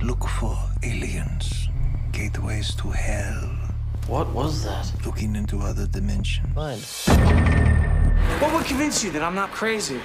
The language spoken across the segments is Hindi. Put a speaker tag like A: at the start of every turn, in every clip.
A: Look for aliens, gateways to hell.
B: What was that?
A: Looking into other dimensions.
B: Fine.
C: What would convince you that I'm not crazy?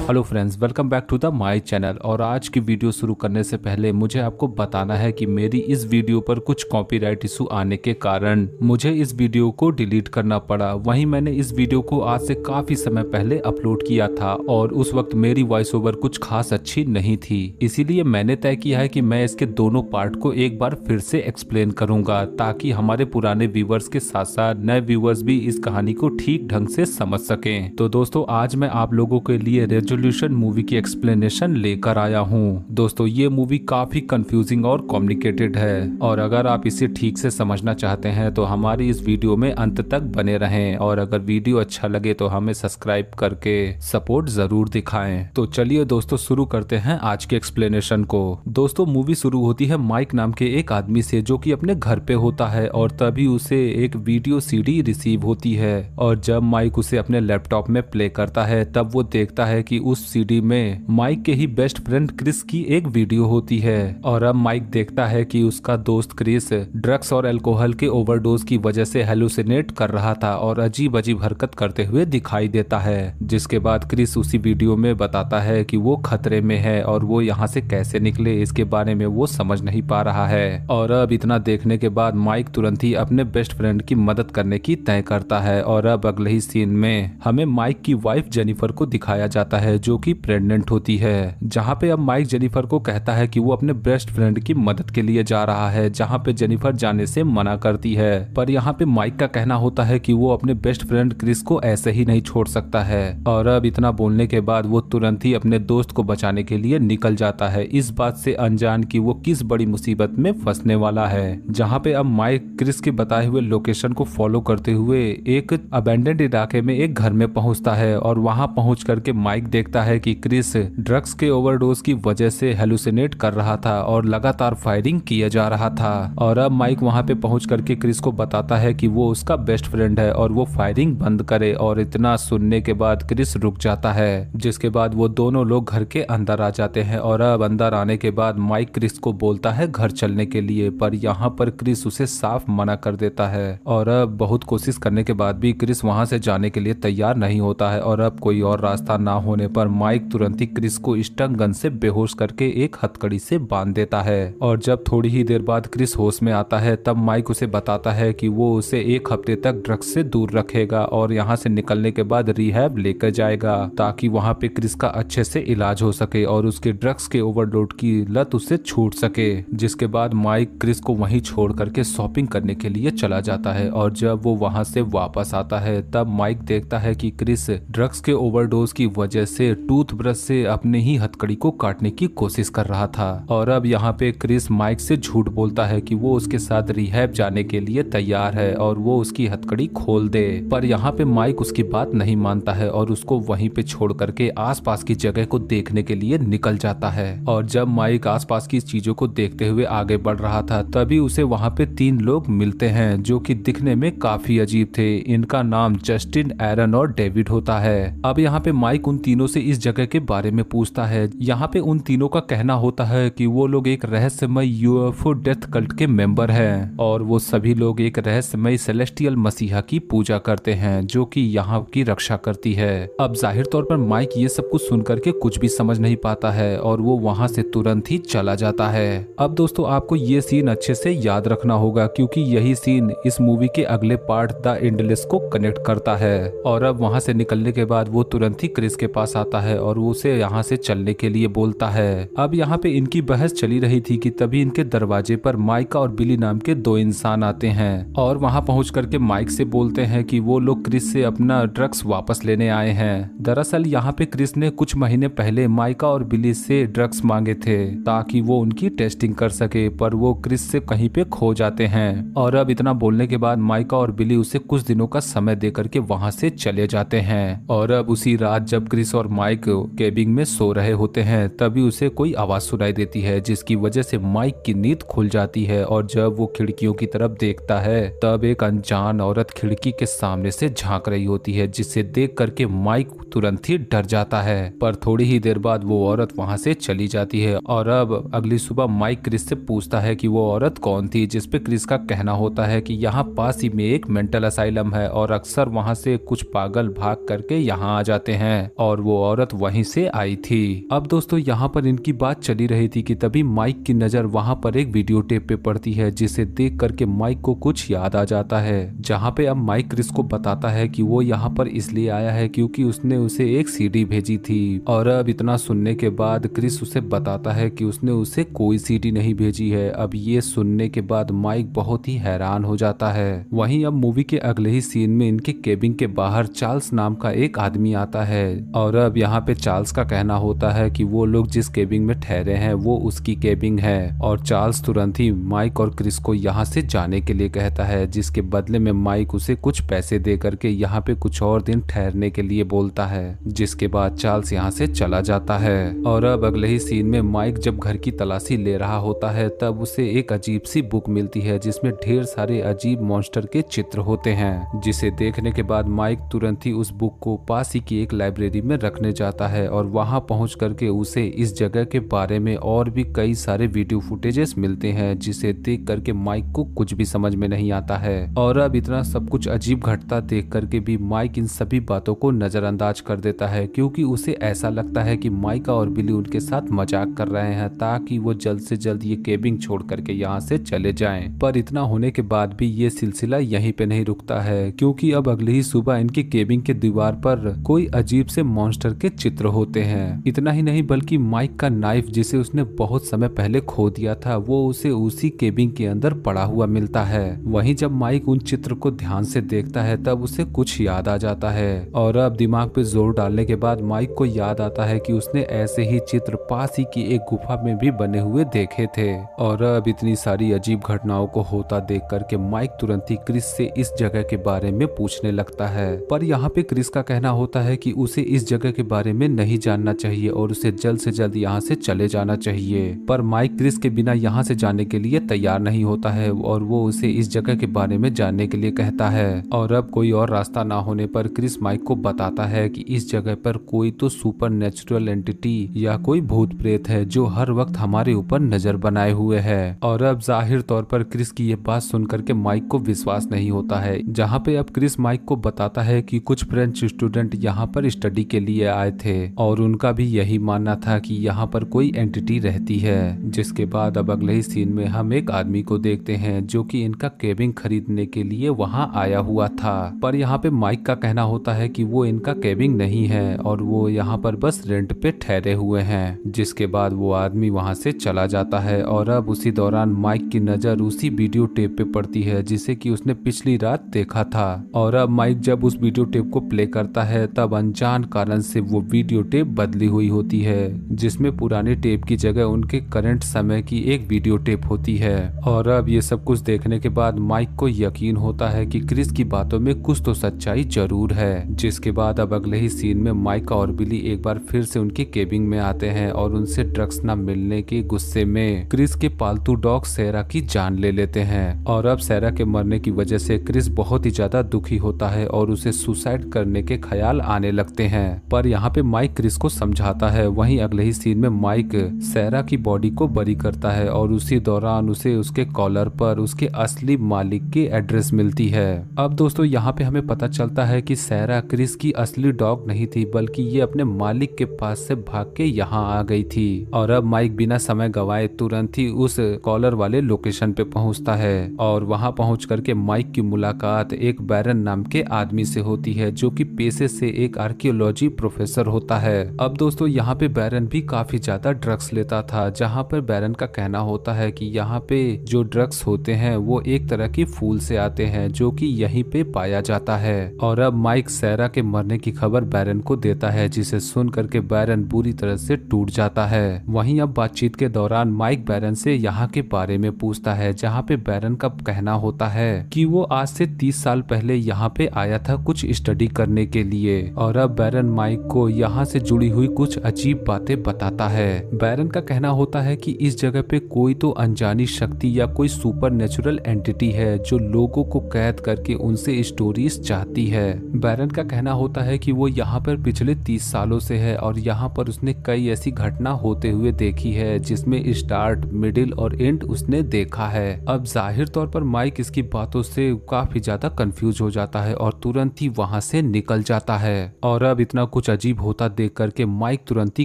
D: Hello friends, welcome back to the my channel. और आज की वीडियो शुरू करने से पहले मुझे आपको बताना है कि मेरी इस वीडियो पर कुछ कॉपीराइट इशू आने के कारण मुझे इस वीडियो को डिलीट करना पड़ा। वहीं मैंने इस वीडियो को आज से काफी समय पहले अपलोड किया था और उस वक्त मेरी वॉइस ओवर कुछ खास अच्छी नहीं थी, इसीलिए मैंने तय किया है कि मैं इसके दोनों पार्ट को एक बार फिर से एक्सप्लेन करूंगा ताकि हमारे पुराने व्यूवर्स के साथ साथ नए व्यूवर्स भी इस कहानी को ठीक ढंग से समझ सकें। तो दोस्तों, आज मैं आप लोगों के लिए रेजोल्यूशन मूवी की एक्सप्लेनेशन लेकर आया हूँ। दोस्तों, ये मूवी काफी कंफ्यूजिंग और कॉम्प्लिकेटेड है और अगर आप इसे ठीक से समझना चाहते हैं तो हमारी इस वीडियो में अंत तक बने रहें और अगर वीडियो अच्छा लगे तो हमें सब्सक्राइब करके सपोर्ट जरूर दिखाएं। तो चलिए दोस्तों, शुरू करते हैं आज के एक्सप्लेनेशन को। दोस्तों, मूवी शुरू होती है माइक नाम के एक आदमी से जो कि अपने घर पे होता है और तभी उसे एक वीडियो सीडी रिसीव होती है और जब माइक उसे अपने लैपटॉप में प्ले करता है तब वो देखता है कि उस सीडी में माइक के ही बेस्ट फ्रेंड क्रिस की एक वीडियो होती है। और अब माइक देखता है कि उसका दोस्त क्रिस ड्रग्स और अल्कोहल के ओवरडोज की वजह से हेलुसिनेट कर रहा था और अजीब अजीब हरकत करते हुए दिखाई देता है। जिसके बाद क्रिस उसी वीडियो में बताता है कि वो खतरे में है और वो यहाँ से कैसे निकले इसके बारे में वो समझ नहीं पा रहा है। और अब इतना देखने के बाद माइक तुरंत ही अपने बेस्ट फ्रेंड की मदद करने की तय करता है। और अब अगले ही सीन में हमें माइक की वाइफ जेनिफर को दिखाया जाता है जो कि प्रेग्नेंट होती है, जहाँ पे अब माइक जेनिफर को कहता है कि वो अपने बेस्ट फ्रेंड की मदद के लिए जा रहा है, जहाँ पे जेनिफर जाने से मना करती है। पर यहाँ पे माइक का कहना होता है कि वो अपने बेस्ट फ्रेंड क्रिस को ऐसे ही नहीं छोड़ सकता है। और अब इतना बोलने के बाद वो तुरंत ही अपने दोस्त को बचाने के लिए निकल जाता है, इस बात से अनजान कि वो किस बड़ी मुसीबत में फंसने वाला है। जहाँ पे अब माइक क्रिस के बताए हुए लोकेशन को फॉलो करते हुए एक अबेंडेंड इलाके में एक घर में पहुंचता है और वहां पहुंच करके माइक देखता है कि क्रिस ड्रग्स के ओवरडोज की वजह से हेलुसिनेट कर रहा था और लगातार फायरिंग किया जा रहा था। और अब माइक वहां पे पहुंच करके क्रिस को बताता है कि वो उसका बेस्ट फ्रेंड है और वो फायरिंग बंद करे। और इतना सुनने के बाद क्रिस रुक जाता है, जिसके बाद वो दोनों लोग घर के अंदर आ जाते हैं। और अब अंदर आने के बाद माइक क्रिस को बोलता है घर चलने के लिए, पर यहाँ पर क्रिस उसे साफ मना कर देता है। और अब बहुत कोशिश करने के बाद भी क्रिस वहां से जाने के लिए तैयार नहीं होता है। और अब कोई और रास्ता ना होने पर माइक तुरंत ही क्रिस को स्टन गन से बेहोश करके एक हथकड़ी से बांध देता है। और जब थोड़ी ही देर बाद क्रिस होश में आता है तब माइक उसे बताता है कि वो उसे एक हफ्ते तक ड्रग्स से दूर रखेगा और यहाँ से निकलने के बाद रिहैब लेकर जाएगा ताकि वहाँ पे क्रिस का अच्छे से इलाज हो सके और उसके ड्रग्स के ओवरलोड की लत उसे छूट सके। जिसके बाद माइक क्रिस को वहीं छोड़ करके शॉपिंग करने के लिए चला जाता है। और जब वो वहाँ से वापस आता है तब माइक देखता है कि क्रिस ड्रग्स के ओवरडोज की वजह से टूथब्रश से अपने ही हथकड़ी को काटने की कोशिश कर रहा था। और अब यहाँ पे क्रिस माइक से झूठ बोलता है कि वो उसके साथ रिहैब जाने के लिए तैयार है और वो उसकी हथकड़ी खोल दे। पर यहाँ पे माइक उसकी बात नहीं मानता है और उसको वहीं पे छोड़ करके आसपास की जगह को देखने के लिए निकल जाता है। और जब माइक आसपास की चीजों को देखते हुए आगे बढ़ रहा था तभी उसे वहाँ पे 3 लोग मिलते हैं जो कि दिखने में काफी अजीब थे। इनका नाम जस्टिन, एरन और डेविड होता है। अब यहाँ पे माइक उन तीनों से इस जगह के बारे में पूछता है। यहाँ पे उन तीनों का कहना होता है कि वो लोग एक रहस्यमय यूएफओ डेथ कल्ट के मेंबर हैं और वो सभी लोग एक रहस्यमय सेलेस्टियल मसीहा की पूजा करते हैं जो कि यहाँ की रक्षा करती है। अब जाहिर तौर पर माइक ये सब कुछ सुन करके कुछ भी समझ नहीं पाता है और वो वहाँ से तुरंत ही चला जाता है। अब दोस्तों, आपको ये सीन अच्छे से याद रखना होगा क्योंकि यही सीन इस मूवी के अगले पार्ट द एंडलेस को कनेक्ट करता है। और अब वहाँ से निकलने के बाद वो तुरंत ही क्रिस के पास आता है और वो उसे यहाँ से चलने के लिए बोलता है। अब यहाँ पे इनकी बहस चली रही थी कि तभी इनके दरवाजे पर माइक और बिली नाम के 2 इंसान आते हैं और वहाँ पहुँच करके माइक से बोलते हैं कि वो लोग क्रिस से अपना ड्रग्स वापस लेने आए हैं। दरअसल यहाँ पे क्रिस ने कुछ महीने पहले माइका और बिली से ड्रग्स मांगे थे ताकि वो उनकी टेस्टिंग कर सके, पर वो क्रिस से कहीं पे खो जाते हैं। और अब इतना बोलने के बाद माइका और बिली उसे कुछ दिनों का समय दे करके वहाँ से चले जाते हैं। और अब उसी रात जब क्रिस और और माइक केबिन में सो रहे होते हैं तभी उसे कोई आवाज सुनाई देती है जिसकी वजह से माइक की नींद खुल जाती है और जब वो खिड़कियों की तरफ देखता है तब एक अनजान औरत खिड़की के सामने से झांक रही होती है जिसे देख करके माइक तुरंत ही डर जाता है। पर थोड़ी ही देर बाद वो औरत वहां से चली जाती है और अब अगली सुबह माइक क्रिस से पूछता है कि वो औरत कौन थी, जिसपे क्रिस का कहना होता है कि यहाँ पास ही में एक मेंटल असाइलम है और अक्सर वहाँ से कुछ पागल भाग करके यहाँ आ जाते हैं और वो औरत वहीं से आई थी। अब दोस्तों यहाँ पर इनकी बात चली रही थी कि तभी माइक की नजर वहाँ पर एक वीडियो टेप पे पड़ती है जिसे देख करके माइक को कुछ याद आ जाता है, जहाँ पे अब माइक क्रिस को बताता है कि वो यहाँ पर इसलिए आया है क्योंकि उसने उसे एक सीडी भेजी थी। और अब इतना सुनने के बाद क्रिस उसे बताता है कि उसने उसे कोई सीडी नहीं भेजी है। अब ये सुनने के बाद माइक बहुत ही हैरान हो जाता है। वहीं अब मूवी के अगले ही सीन में इनके केबिन के बाहर चार्ल्स नाम का एक आदमी आता है और अब यहाँ पे चार्ल्स का कहना होता है कि वो लोग जिस केबिन में ठहरे हैं वो उसकी केबिन है और चार्ल्स तुरंत ही माइक और क्रिस को यहाँ से जाने के लिए कहता है, जिसके बदले में माइक उसे कुछ पैसे दे करके यहाँ पे कुछ और दिन ठहरने के लिए बोलता है, जिसके बाद चार्ल्स यहाँ से चला जाता है। और अब अगले ही सीन में माइक जब घर की तलाशी ले रहा होता है तब उसे एक अजीब सी बुक मिलती है जिसमें ढेर सारे अजीब मॉन्स्टर के चित्र होते हैं, जिसे देखने के बाद माइक तुरंत ही उस बुक को पास ही की एक लाइब्रेरी में रखने जाता है और वहां पहुंच करके उसे इस जगह के बारे में और भी कई सारे वीडियो फुटेजेस मिलते हैं, जिसे देख करके माइक को कुछ भी समझ में नहीं आता है। और अब इतना सब कुछ अजीब घटता देख करके भी माइक इन सभी बातों को नजरअंदाज कर देता है क्योंकि उसे ऐसा लगता है कि माइका और बिली उनके साथ मजाक कर रहे हैं ताकि वो जल्द से जल्द ये केबिन छोड़ करके यहाँ से चले जाएं। पर इतना होने के बाद भी ये सिलसिला यहीं पे नहीं रुकता है क्योंकि अब अगली ही सुबह इनके केबिन के दीवार पर कोई अजीब से मॉन्स्टर के चित्र होते हैं। इतना ही नहीं बल्कि माइक का नाइफ जिसे उसने बहुत समय पहले खो दिया था वो उसे उसी केबिन के अंदर पड़ा हुआ मिलता है। वहीं जब माइक उन चित्र को ध्यान से देखता है तब उसे कुछ याद आ जाता है और अब दिमाग पे जोर डालने के बाद माइक को याद आता है कि उसने ऐसे ही चित्र पास ही की एक गुफा में भी बने हुए देखे थे। और अब इतनी सारी अजीब घटनाओं को होता देख करके माइक तुरंत ही क्रिस से इस जगह के बारे में पूछने लगता है, पर यहाँ पे क्रिस का कहना होता है कि उसे इस जगह के बारे में नहीं जानना चाहिए और उसे जल्द से जल्द यहाँ से चले जाना चाहिए। पर माइक क्रिस के बिना यहाँ से जाने के लिए तैयार नहीं होता है और वो उसे इस जगह के बारे में जानने के लिए कहता है। और अब कोई और रास्ता ना होने पर क्रिस माइक को बताता है कि इस जगह पर कोई तो सुपर नेचुरल एंटिटी या कोई भूत प्रेत है जो हर वक्त हमारे ऊपर नजर बनाए हुए है। और अब जाहिर तौर पर क्रिस की ये बात सुनकर के माइक को विश्वास नहीं होता है, जहाँ पे अब क्रिस माइक को बताता है कि कुछ फ्रेंच स्टूडेंट यहाँ पर स्टडी के लिए आए थे और उनका भी यही मानना था कि यहाँ पर कोई एंटिटी रहती है। जिसके बाद अब अगले ही सीन में हम एक आदमी को देखते हैं जो कि इनका केबिन खरीदने के लिए वहाँ आया हुआ था। पर यहाँ पे माइक का कहना होता है कि वो इनका केबिन नहीं है और वो यहाँ पर बस रेंट पे ठहरे हुए हैं। जिसके बाद वो आदमी वहाँ से चला जाता है और अब उसी दौरान माइक की नजर उसी वीडियो टेप पे पड़ती है जिसे कि उसने पिछली रात देखा था। और अब माइक जब उस वीडियो टेप को प्ले करता है तब अनजान कारण से वो वीडियो टेप बदली हुई होती है, जिसमें पुराने टेप की जगह उनके करंट समय की एक वीडियो टेप होती है। और अब ये सब कुछ देखने के बाद माइक को यकीन होता है कि क्रिस की बातों में कुछ तो सच्चाई जरूर है। जिसके बाद अब अगले ही सीन में माइका और बिली एक बार फिर से उनके केबिन में आते हैं और उनसे ड्रग्स न मिलने के गुस्से में क्रिस के पालतू डॉग सैरा की जान ले लेते हैं। और अब सैरा के मरने की वजह से क्रिस बहुत ही ज्यादा दुखी होता है और उसे सुसाइड करने के ख्याल आने लगते हैं। पर यहाँ पे माइक क्रिस को समझाता है। वहीं अगले ही सीन में माइक सैरा की बॉडी को बरी करता है और उसी दौरान उसे उसके कॉलर पर उसके असली मालिक की एड्रेस मिलती है। अब दोस्तों यहाँ पे हमें पता चलता है कि सैरा क्रिस की असली डॉग नहीं थी बल्कि ये अपने मालिक के पास से भाग के यहाँ आ गई थी। और अब माइक बिना समय गवाए तुरंत ही उस कॉलर वाले लोकेशन पे पहुँचता है और वहाँ पहुँच करके माइक की मुलाकात एक बैरन नाम के आदमी से होती है जो कि पेशे से एक आर्कियोलॉजी प्रोफेसर होता है। अब दोस्तों यहाँ पे बैरन भी काफी ज्यादा ड्रग्स लेता था, जहाँ पर बैरन का कहना होता है कि यहाँ पे जो ड्रग्स होते हैं वो एक तरह की फूल से आते हैं जो कि यहीं पे पाया जाता है। और अब माइक सैरा के मरने की खबर बैरन को देता है, जिसे सुन करके बैरन बुरी तरह से टूट जाता है। वहीं अब बातचीत के दौरान माइक बैरन से यहाँ के बारे में पूछता है, जहाँ पे बैरन का कहना होता है कि वो आज से 30 साल पहले यहाँ पे आया था कुछ स्टडी करने के लिए। और अब बैरन माइक माइक को यहाँ से जुड़ी हुई कुछ अजीब बातें बताता है। बैरन का कहना होता है कि इस जगह पे कोई तो अनजानी शक्ति या कोई सुपर नेचुरल एंटिटी है जो लोगों को कैद करके उनसे स्टोरीज चाहती है। बैरन का कहना होता है कि वो यहाँ पर पिछले 30 सालों से है और यहाँ पर उसने कई ऐसी घटना होते हुए देखी है जिसमें स्टार्ट, मिडिल और एंड उसने देखा है। अब जाहिर तौर पर माइक इसकी बातों से काफी ज्यादा कंफ्यूज हो जाता है और तुरंत ही वहां से निकल जाता है। और अब इतना कुछ अजीब होता देख करके माइक तुरंत ही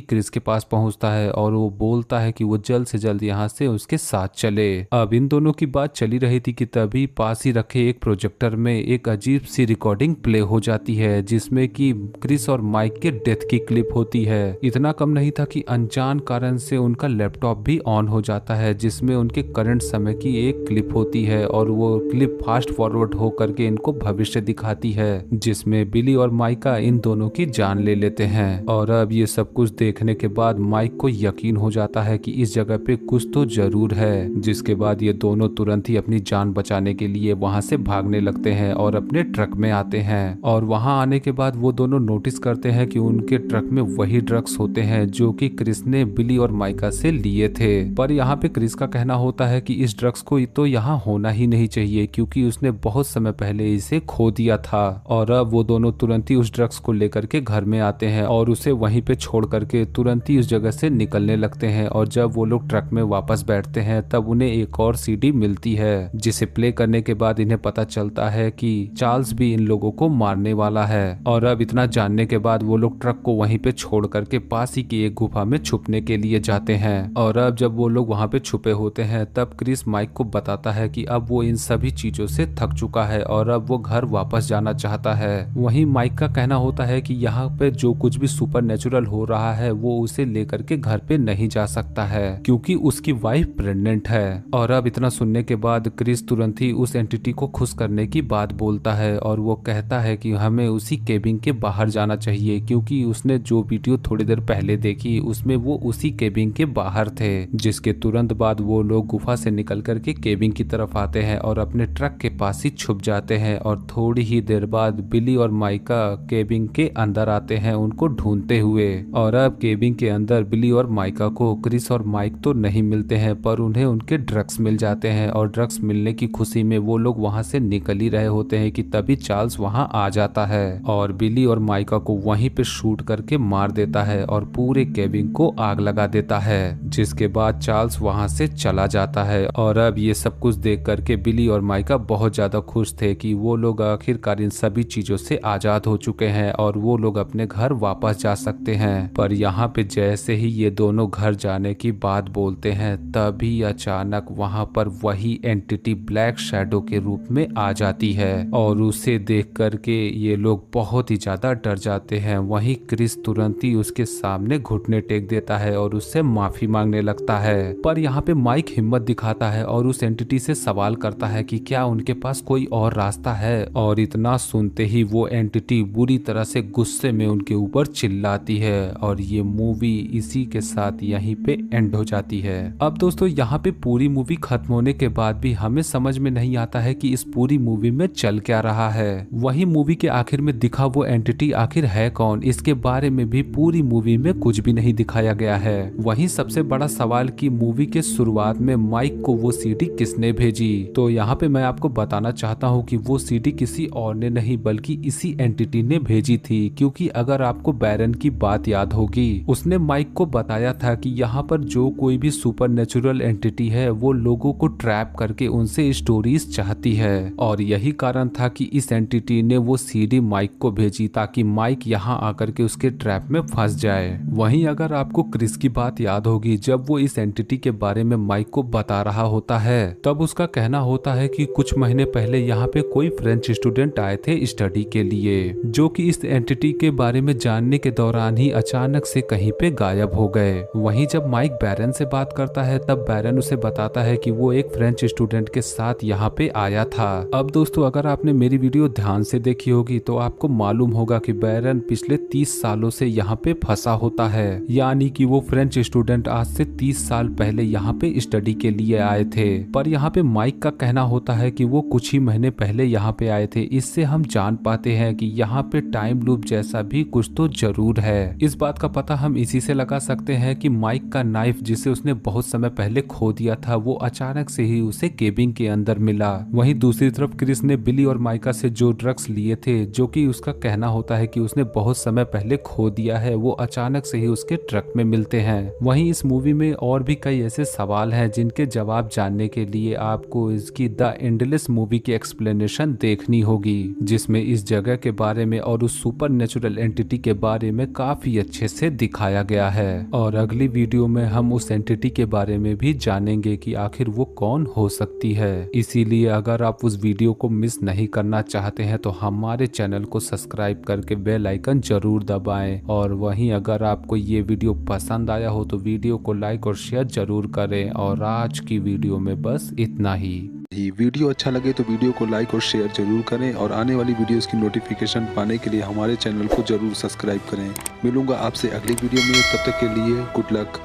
D: क्रिस के पास पहुंचता है और वो बोलता है कि वो जल्द से जल्द यहाँ से उसके साथ चले। अब इन दोनों की बात चली रही थी कि तभी पास ही रखे एक प्रोजेक्टर में एक अजीब सी रिकॉर्डिंग प्ले हो जाती है जिसमें कि क्रिस और माइक के डेथ की क्लिप होती है। इतना कम नहीं था कि अनजान कारण से उनका लैपटॉप भी ऑन हो जाता है जिसमें उनके करंट समय की एक क्लिप होती है और वो क्लिप फास्ट फॉरवर्ड हो करके इनको भविष्य दिखाती है जिसमें बिली और माइका इन दोनों की जान ले लेते हैं। और अब ये सब कुछ देखने के बाद माइक को यकीन हो जाता है कि इस जगह पे कुछ तो जरूर है, जिसके बाद ये दोनों तुरंत ही अपनी जान बचाने के लिए वहां से भागने लगते हैं और अपने ट्रक में आते हैं। और वहां आने के बाद वो दोनों नोटिस करते हैं कि उनके ट्रक में वही ड्रग्स होते हैं जो कि क्रिस ने बिली और माइका से लिए थे। पर यहाँ पे क्रिस का कहना होता है कि इस ड्रग्स को तो यहाँ होना ही नहीं चाहिए क्योंकि उसने बहुत समय पहले इसे खो दिया था। और अब वो दोनों तुरंत ही उस ड्रग्स को लेकर के घर में आते हैं और उसे वहीं पे छोड़ करके तुरंत ही उस जगह से निकलने लगते हैं। और जब वो लोग ट्रक में वापस बैठते हैं तब उन्हें एक और सीडी मिलती है जिसे प्ले करने के बाद इन्हें पता चलता है कि चार्ल्स भी इन लोगों को मारने वाला है। और अब इतना जानने के बाद वो लोग ट्रक को वहीं पे छोड़ करके पास ही की एक गुफा में छुपने के लिए जाते हैं। और अब जब वो लोग वहां पे छुपे होते हैं तब क्रिस माइक को बताता है कि अब वो इन सभी चीजों से थक चुका है और अब वो घर वापस जाना चाहता है। वहीं माइक का कहना होता है कि यहाँ पे जो कुछ भी सुपर नेचुरल हो रहा है वो उसे लेकर के घर पे नहीं जा सकता है क्योंकि उसकी वाइफ प्रेग्नेंट है। और अब इतना सुनने के बाद क्रिस तुरंत ही उस एंटिटी को खुश करने की बात बोलता है और वो कहता है कि हमें उसी केबिन के बाहर जाना चाहिए क्योंकि उसने जो वीडियो थोड़ी देर पहले देखी उसमें वो उसी केबिन के बाहर थे। जिसके तुरंत बाद वो लोग गुफा से निकल करके केबिन की तरफ आते हैं और अपने ट्रक के पास ही छुप जाते हैं। और थोड़ी ही देर बाद बिली और माइका केबिन के अंदर आते हैं उनको ढूंढते हुए। और अब केबिन के अंदर बिली और माइका को क्रिस और माइक तो नहीं मिलते हैं पर उन्हें उनके ड्रग्स मिल जाते हैं। और ड्रग्स मिलने की खुशी में वो लोग वहां से निकल ही रहे होते हैं कि तभी चार्ल्स वहां आ जाता है और बिली और माइका को वहीं पे शूट करके मार देता है और पूरे केबिन को आग लगा देता है। जिसके बाद चार्ल्स वहां से चला जाता है। और अब ये सब कुछ देख करके बिली और माइका बहुत ज्यादा खुश थे कि वो लोग आखिरकार इन सभी चीजों से आजाद हो चुके हैं और वो लोग अपने घर वापस जा सकते हैं। पर यहाँ पे जैसे ही ये दोनों घर जाने की बात बोलते हैं तभी अचानक वहाँ पर वही एंटिटी ब्लैक शैडो के रूप में आ जाती है और उसे देख करके ये लोग बहुत ही ज्यादा डर जाते हैं। वहीं क्रिस तुरंत ही उसके सामने घुटने टेक देता है और उससे माफी मांगने लगता है। पर यहाँ पे माइक हिम्मत दिखाता है और उस एंटिटी से सवाल करता है कि क्या उनके पास कोई और रास्ता है। और इतना सुनते ही वो एंटिटी बुरी तरह से गुस्से में उनके ऊपर चिल्लाती है और ये मूवी इसी के साथ यहीं पे एंड हो जाती है। अब दोस्तों यहाँ पे पूरी मूवी खत्म होने के बाद भी हमें समझ में नहीं आता है कि इस पूरी मूवी में चल क्या रहा है। वही मूवी के आखिर में दिखा वो एंटिटी आखिर है कौन, इसके बारे में भी पूरी मूवी में कुछ भी नहीं दिखाया गया है। वही सबसे बड़ा सवाल कि मूवी के शुरुआत में माइक को वो सीडी किसने भेजी। तो यहाँ पे मैं आपको बताना चाहता हूँ कि वो सीडी किसी और ने नहीं बल्कि इसी एंटिटी ने भेजी थी। क्योंकि अगर आपको बैरन की बात याद होगी उसने माइक को बताया था कि यहाँ पर जो कोई भी सुपर नेचुरल एंटिटी है वो लोगों को ट्रैप करके उनसे स्टोरीज चाहती है। और यही कारण था कि इस एंटिटी ने वो सीडी माइक को भेजी ताकि माइक यहाँ आकर के उसके ट्रैप में फंस जाए। वहीं अगर आपको क्रिस की बात याद होगी जब वो इस एंटिटी के बारे में माइक को बता रहा होता है तब उसका कहना होता है कि कुछ महीने पहले यहाँ पे कोई फ्रेंच स्टूडेंट आए थे स्टडी के लिए जो कि इस एंटिटी के बारे में जानने के दौरान ही अचानक से कहीं पे गायब हो गए। वहीं जब माइक बैरन से बात करता है तब बैरन उसे बताता है कि वो एक फ्रेंच स्टूडेंट के साथ यहाँ पे आया था। अब दोस्तों अगर आपने मेरी वीडियो ध्यान से देखी होगी तो आपको मालूम होगा कि बैरन पिछले 30 सालों से यहाँ पे फंसा होता है। यानी कि वो फ्रेंच स्टूडेंट आज से 30 साल पहले यहाँ पे स्टडी के लिए आए थे। पर यहाँ पे माइक का कहना होता है कि वो कुछ ही महीने पहले यहाँ पे आए थे। इससे हम जान पाते हैं कि यहाँ पे टाइम लूप जैसा भी कुछ तो जरूर है। इस बात का पता हम इसी से लगा सकते हैं कि माइक का नाइफ जिसे उसने बहुत समय पहले खो दिया था वो अचानक से ही उसे केबिन के अंदर मिला। वहीं दूसरी तरफ क्रिस ने बिली और माइका से जो ड्रग्स लिए थे, जो कि उसका कहना होता है कि उसने बहुत समय पहले खो दिया है, वो अचानक से ही उसके ट्रक में मिलते हैं। वहीं इस मूवी में और भी कई ऐसे सवाल हैं जिनके जवाब जानने के लिए आपको इसकी द एंडलेस मूवी की एक्सप्लेनेशन देखनी होगी, जिसमें इस जगह के बारे में और उस सुपर नेचुरल एंटिटी के बारे में काफी अच्छे से दिखाया गया है। और अगली वीडियो में हम उस एंटिटी के बारे में भी जानेंगे कि आखिर वो कौन हो सकती है। इसीलिए अगर आप उस वीडियो को मिस नहीं करना चाहते हैं तो हमारे चैनल को सब्सक्राइब करके बेल आइकन जरूर दबाएं। और वहीं अगर आपको ये वीडियो पसंद आया हो तो वीडियो को लाइक और शेयर जरूर करें। और आज की वीडियो में बस इतना ही।
E: वीडियो अच्छा लगे तो वीडियो को लाइक और शेयर जरूर करें और आने वाली वीडियोस की नोटिफिकेशन पाने के लिए हमारे चैनल को जरूर सब्सक्राइब करें। मिलूंगा आपसे अगली वीडियो में, तब तक के लिए गुड लक।